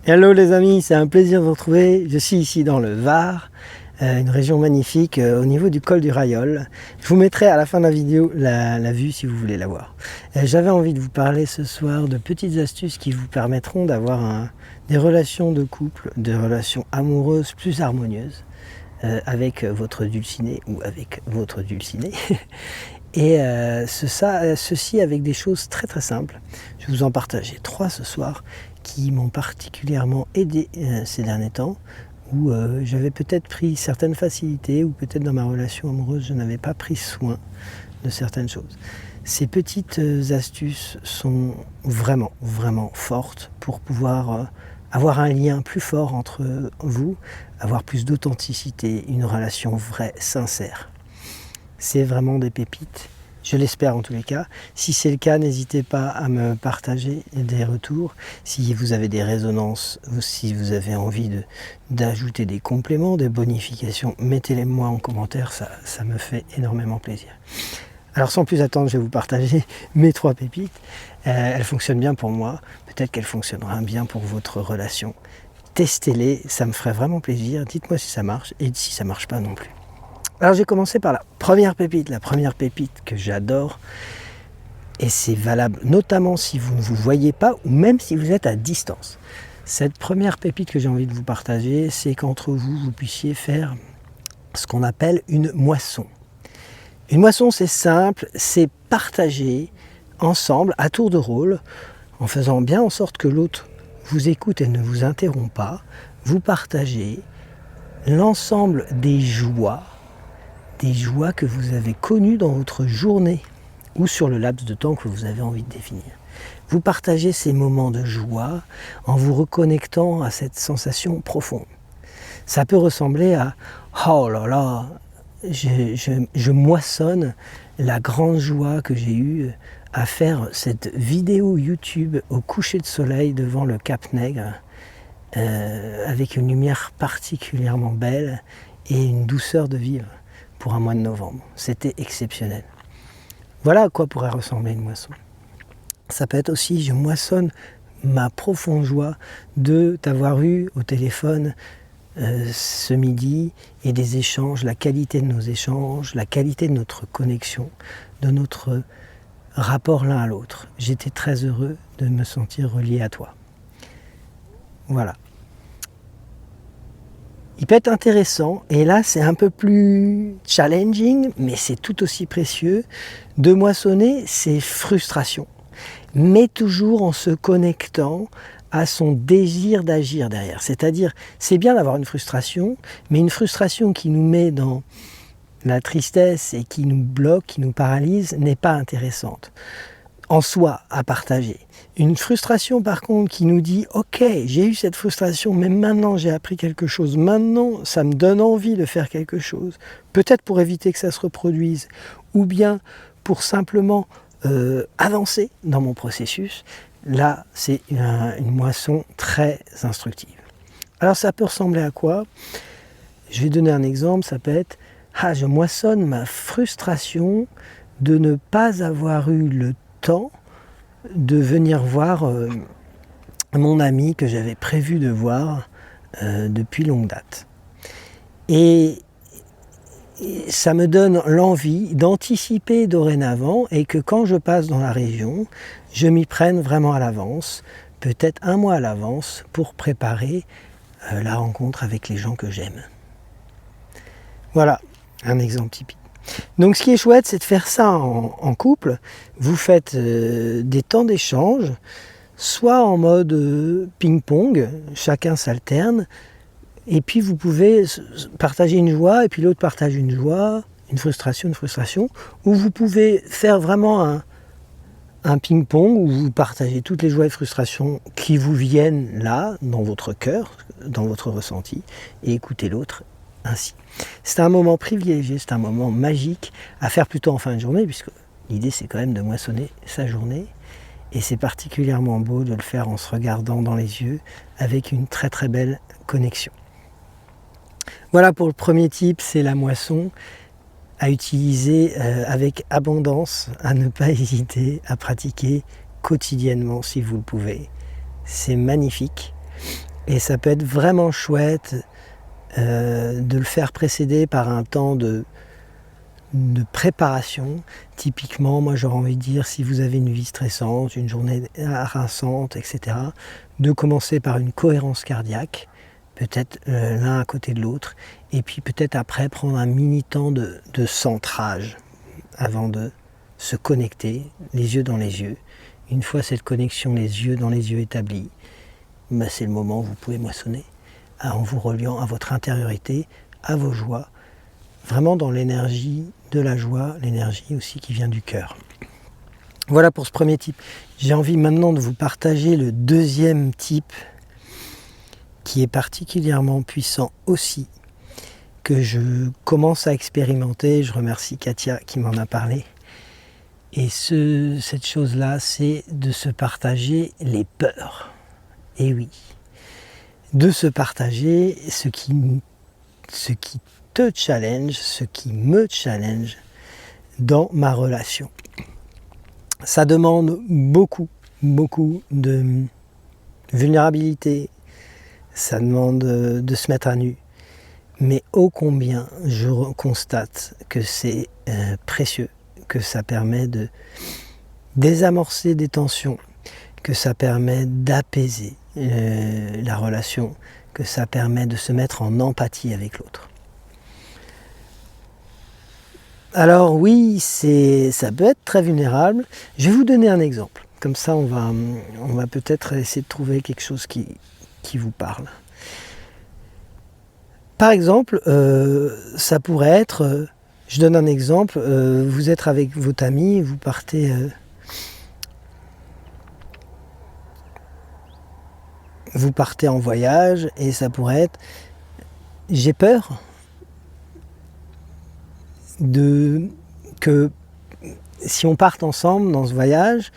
Hello les amis, c'est un plaisir de vous retrouver. Je suis ici dans le Var, une région magnifique au niveau du col du Rayol. Je vous mettrai à la fin de la vidéo la vue si vous voulez la voir. J'avais envie de vous parler ce soir de petites astuces qui vous permettront d'avoir des relations de couple, des relations amoureuses plus harmonieuses avec votre dulciné ou avec votre dulciné. Et ceci avec des choses très très simples. Je vais vous en partager 3 ce soir qui m'ont particulièrement aidé ces derniers temps, où j'avais peut-être pris certaines facilités, ou peut-être dans ma relation amoureuse je n'avais pas pris soin de certaines choses. Ces petites astuces sont vraiment vraiment fortes pour pouvoir avoir un lien plus fort entre vous, avoir plus d'authenticité, une relation vraie, sincère. C'est vraiment des pépites, je l'espère en tous les cas. Si c'est le cas, n'hésitez pas à me partager des retours. Si vous avez des résonances ou si vous avez envie d'ajouter des compléments, des bonifications, mettez-les moi en commentaire, ça me fait énormément plaisir. Alors sans plus attendre, je vais vous partager mes 3 pépites. Elles fonctionnent bien pour moi, peut-être qu'elles fonctionneront bien pour votre relation. Testez-les, ça me ferait vraiment plaisir. Dites-moi si ça marche et si ça ne marche pas non plus. Alors j'ai commencé par la première pépite que j'adore, et c'est valable notamment si vous ne vous voyez pas ou même si vous êtes à distance. Cette première pépite que j'ai envie de vous partager, c'est qu'entre vous, vous puissiez faire ce qu'on appelle une moisson. Une moisson, c'est simple, c'est partager ensemble, à tour de rôle, en faisant bien en sorte que l'autre vous écoute et ne vous interrompt pas. Vous partagez l'ensemble des joies que vous avez connues dans votre journée ou sur le laps de temps que vous avez envie de définir. Vous partagez ces moments de joie en vous reconnectant à cette sensation profonde. Ça peut ressembler à « oh là là, je moissonne la grande joie que j'ai eue à faire cette vidéo YouTube au coucher de soleil devant le Cap Nègre avec une lumière particulièrement belle et une douceur de vivre. Pour un mois de novembre. C'était exceptionnel. Voilà à quoi pourrait ressembler une moisson. Ça peut être aussi, je moissonne ma profonde joie de t'avoir eu au téléphone ce midi et des échanges, la qualité de nos échanges, la qualité de notre connexion, de notre rapport l'un à l'autre. J'étais très heureux de me sentir relié à toi. Voilà. Il peut être intéressant, et là c'est un peu plus challenging, mais c'est tout aussi précieux, de moissonner ses frustrations, mais toujours en se connectant à son désir d'agir derrière. C'est-à-dire, c'est bien d'avoir une frustration, mais une frustration qui nous met dans la tristesse et qui nous bloque, qui nous paralyse, n'est pas intéressante en soi à partager. Une frustration par contre qui nous dit « Ok, j'ai eu cette frustration, mais maintenant j'ai appris quelque chose, maintenant ça me donne envie de faire quelque chose, peut-être pour éviter que ça se reproduise, ou bien pour simplement avancer dans mon processus », là c'est une moisson très instructive. Alors ça peut ressembler à quoi? Je vais donner un exemple, ça peut être « Ah, je moissonne ma frustration de ne pas avoir eu le temps de venir voir mon ami que j'avais prévu de voir depuis longue date. Et ça me donne l'envie d'anticiper dorénavant et que quand je passe dans la région, je m'y prenne vraiment à l'avance, peut-être un mois à l'avance, pour préparer la rencontre avec les gens que j'aime. Voilà un exemple typique. Donc ce qui est chouette, c'est de faire ça en couple. Vous faites des temps d'échange, soit en mode ping-pong, chacun s'alterne, et puis vous pouvez partager une joie, et puis l'autre partage une joie, une frustration, ou vous pouvez faire vraiment un ping-pong où vous partagez toutes les joies et frustrations qui vous viennent là, dans votre cœur, dans votre ressenti, et écoutez l'autre ainsi. C'est un moment privilégié, c'est un moment magique à faire plutôt en fin de journée, puisque l'idée c'est quand même de moissonner sa journée, et c'est particulièrement beau de le faire en se regardant dans les yeux avec une très très belle connexion. Voilà pour le premier type, c'est la moisson à utiliser avec abondance, à ne pas hésiter à pratiquer quotidiennement si vous le pouvez. C'est magnifique. Et ça peut être vraiment chouette de le faire précéder par un temps de préparation. Typiquement, moi j'aurais envie de dire, si vous avez une vie stressante, une journée harassante, etc., de commencer par une cohérence cardiaque, peut-être l'un à côté de l'autre, et puis peut-être après prendre un mini temps de centrage avant de se connecter, les yeux dans les yeux. Une fois cette connexion les yeux dans les yeux établie, c'est le moment où vous pouvez moissonner, en vous reliant à votre intériorité, à vos joies, vraiment dans l'énergie de la joie, l'énergie aussi qui vient du cœur. Voilà pour ce premier type. J'ai envie maintenant de vous partager le deuxième type qui est particulièrement puissant aussi, que je commence à expérimenter. Je remercie Katia qui m'en a parlé. Et cette chose-là, c'est de se partager les peurs. Et oui, de se partager ce qui te challenge, ce qui me challenge dans ma relation. Ça demande beaucoup de vulnérabilité, ça demande de se mettre à nu, mais ô combien je constate que c'est précieux, que ça permet de désamorcer des tensions, que ça permet d'apaiser la relation, que ça permet de se mettre en empathie avec l'autre. Alors oui, ça peut être très vulnérable. Je vais vous donner un exemple. Comme ça, on va peut-être essayer de trouver quelque chose qui vous parle. Par exemple, ça pourrait être, je donne un exemple, vous êtes avec votre ami, vous partez en voyage, et ça pourrait être, j'ai peur que si on parte ensemble dans ce voyage,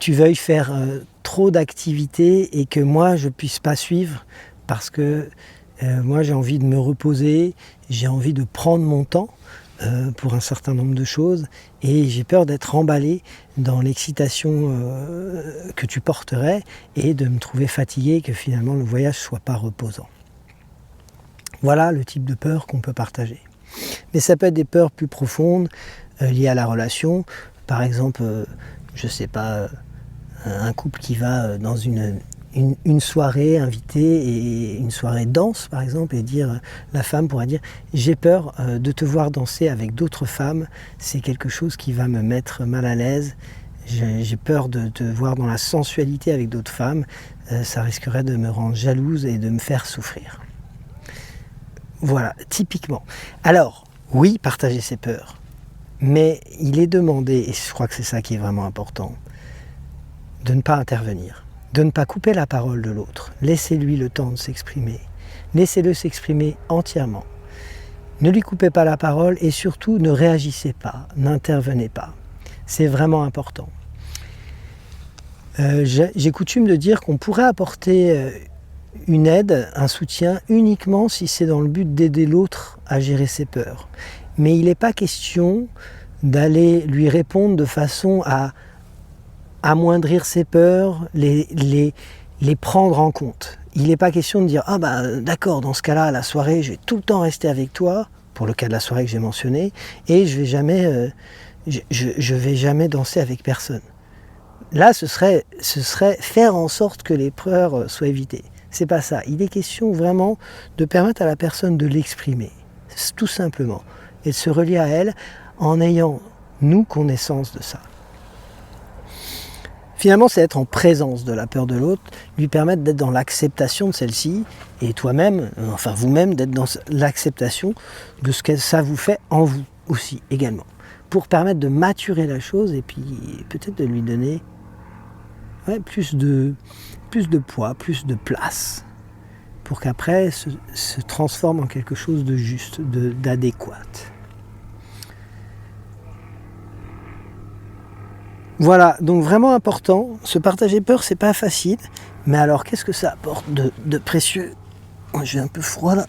tu veuilles faire trop d'activités et que moi je puisse pas suivre parce que moi j'ai envie de me reposer, j'ai envie de prendre mon temps pour un certain nombre de choses et j'ai peur d'être emballé dans l'excitation que tu porterais et de me trouver fatigué, que finalement le voyage soit pas reposant. Voilà le type de peur qu'on peut partager. Mais ça peut être des peurs plus profondes liées à la relation. Par exemple, je sais pas, un couple qui va dans une soirée invitée, et une soirée danse par exemple, et la femme pourrait dire j'ai peur de te voir danser avec d'autres femmes, c'est quelque chose qui va me mettre mal à l'aise, j'ai peur de te voir dans la sensualité avec d'autres femmes, ça risquerait de me rendre jalouse et de me faire souffrir. Voilà, typiquement. Alors, oui, partager ses peurs, mais il est demandé, et je crois que c'est ça qui est vraiment important, de ne pas intervenir, de ne pas couper la parole de l'autre. Laissez-lui le temps de s'exprimer. Laissez-le s'exprimer entièrement. Ne lui coupez pas la parole et surtout ne réagissez pas, n'intervenez pas. C'est vraiment important. J'ai coutume de dire qu'on pourrait apporter une aide, un soutien, uniquement si c'est dans le but d'aider l'autre à gérer ses peurs. Mais il n'est pas question d'aller lui répondre de façon à amoindrir ses peurs, les prendre en compte. Il n'est pas question de dire « Ah d'accord, dans ce cas-là, à la soirée, je vais tout le temps rester avec toi », pour le cas de la soirée que j'ai mentionné, et je vais jamais danser avec personne. Là, ce serait faire en sorte que les peurs soient évitées. C'est pas ça. Il est question vraiment de permettre à la personne de l'exprimer, tout simplement, et de se relier à elle en ayant, nous, connaissance de ça. Finalement, c'est être en présence de la peur de l'autre, lui permettre d'être dans l'acceptation de celle-ci, et toi-même, enfin vous-même, d'être dans l'acceptation de ce que ça vous fait en vous aussi, également, pour permettre de maturer la chose et puis peut-être de lui donner plus de poids, plus de place, pour qu'après se transforme en quelque chose de juste, d'adéquat. Voilà, donc vraiment important, se partager peur, c'est pas facile, mais alors qu'est-ce que ça apporte de précieux? J'ai un peu froid là.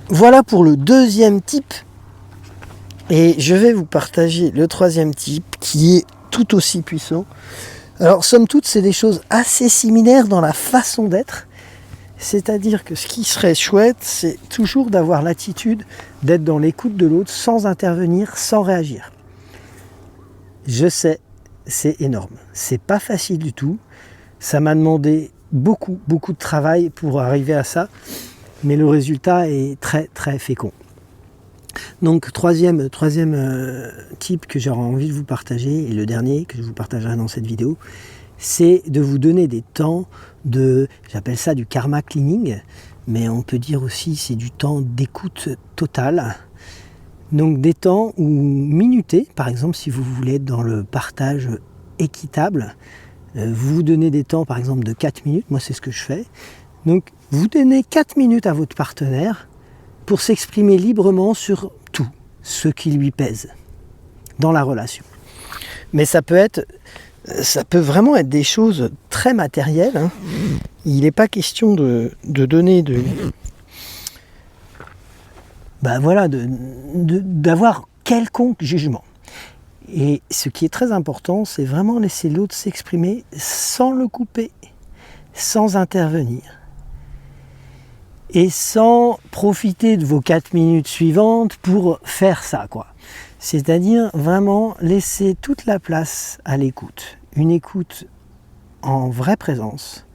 Voilà pour le deuxième type, et je vais vous partager le troisième type qui est tout aussi puissant. Alors somme toute, c'est des choses assez similaires dans la façon d'être. C'est-à-dire que ce qui serait chouette, c'est toujours d'avoir l'attitude d'être dans l'écoute de l'autre sans intervenir, sans réagir. Je sais, c'est énorme. C'est pas facile du tout. Ça m'a demandé beaucoup de travail pour arriver à ça. Mais le résultat est très fécond. Donc troisième type que j'aurais envie de vous partager, et le dernier que je vous partagerai dans cette vidéo, c'est de vous donner des temps de, j'appelle ça du karma cleaning, mais on peut dire aussi c'est du temps d'écoute totale. Donc des temps où minutés, par exemple si vous voulez être dans le partage équitable, vous vous donnez des temps par exemple de 4 minutes, moi c'est ce que je fais. Donc vous donnez 4 minutes à votre partenaire pour s'exprimer librement sur tout ce qui lui pèse dans la relation. Mais ça peut vraiment être des choses très matérielles. Hein. Il n'est pas question de donner d'avoir quelconque jugement. Et ce qui est très important, c'est vraiment laisser l'autre s'exprimer sans le couper, sans intervenir. Et sans profiter de vos 4 minutes suivantes pour faire ça, quoi. C'est-à-dire vraiment laisser toute la place à l'écoute. Une écoute en vraie présence,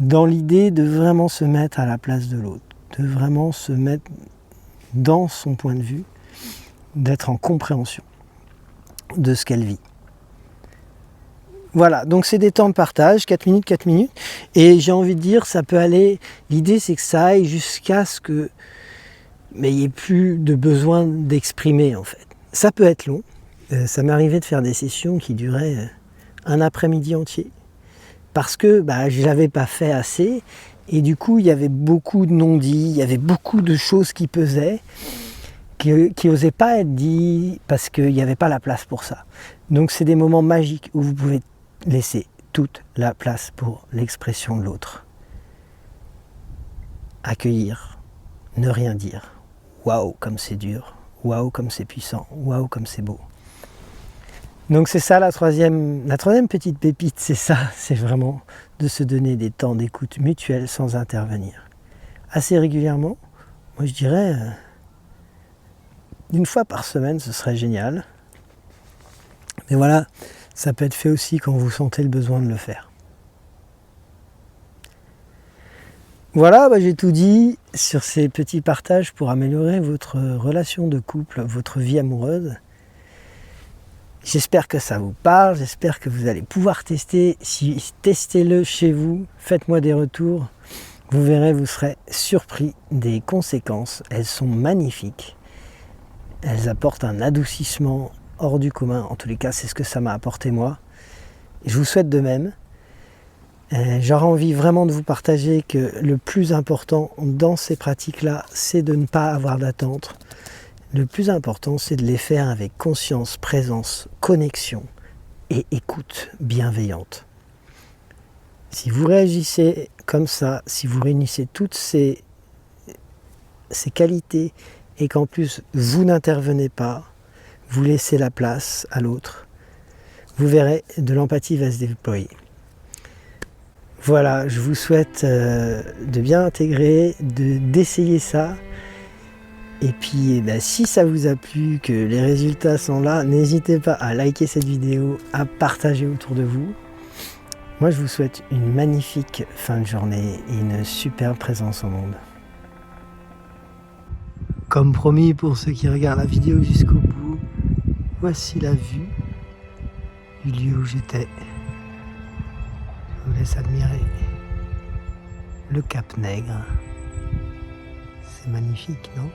dans l'idée de vraiment se mettre à la place de l'autre, de vraiment se mettre dans son point de vue, d'être en compréhension de ce qu'elle vit. Voilà, donc c'est des temps de partage, 4 minutes, et j'ai envie de dire, ça peut aller, l'idée c'est que ça aille jusqu'à ce que, mais il n'y ait plus de besoin d'exprimer en fait. Ça peut être long, ça m'est arrivé de faire des sessions qui duraient un après-midi entier, parce que je ne l'avais pas fait assez, et du coup il y avait beaucoup de non-dits, il y avait beaucoup de choses qui pesaient, qui n'osaient pas être dit parce qu'il n'y avait pas la place pour ça. Donc c'est des moments magiques où vous pouvez laisser toute la place pour l'expression de l'autre. Accueillir, ne rien dire. Waouh, comme c'est dur. Waouh, comme c'est puissant. Waouh, comme c'est beau. Donc c'est ça la troisième petite pépite, c'est ça. C'est vraiment de se donner des temps d'écoute mutuelle sans intervenir. Assez régulièrement, moi je dirais une fois par semaine, ce serait génial. Mais voilà, ça peut être fait aussi quand vous sentez le besoin de le faire. Voilà, j'ai tout dit sur ces petits partages pour améliorer votre relation de couple, votre vie amoureuse. J'espère que ça vous parle, j'espère que vous allez pouvoir tester. Si testez-le chez vous, faites-moi des retours. Vous verrez, vous serez surpris des conséquences. Elles sont magnifiques. Elles apportent un adoucissement hors du commun. En tous les cas, c'est ce que ça m'a apporté moi. Et je vous souhaite de même. J'aurais envie vraiment de vous partager que le plus important dans ces pratiques-là, c'est de ne pas avoir d'attente. Le plus important, c'est de les faire avec conscience, présence, connexion et écoute bienveillante. Si vous réagissez comme ça, si vous réunissez toutes ces qualités et qu'en plus vous n'intervenez pas, vous laissez la place à l'autre, vous verrez, de l'empathie va se déployer. Voilà, je vous souhaite de bien intégrer, d'essayer ça. Et puis si ça vous a plu, que les résultats sont là, n'hésitez pas à liker cette vidéo, à partager autour de vous. Moi je vous souhaite une magnifique fin de journée et une superbe présence au monde. Comme promis, pour ceux qui regardent la vidéo jusqu'au bout, voici la vue du lieu où j'étais. Je vous laisse admirer le Cap Nègre. C'est magnifique, non ?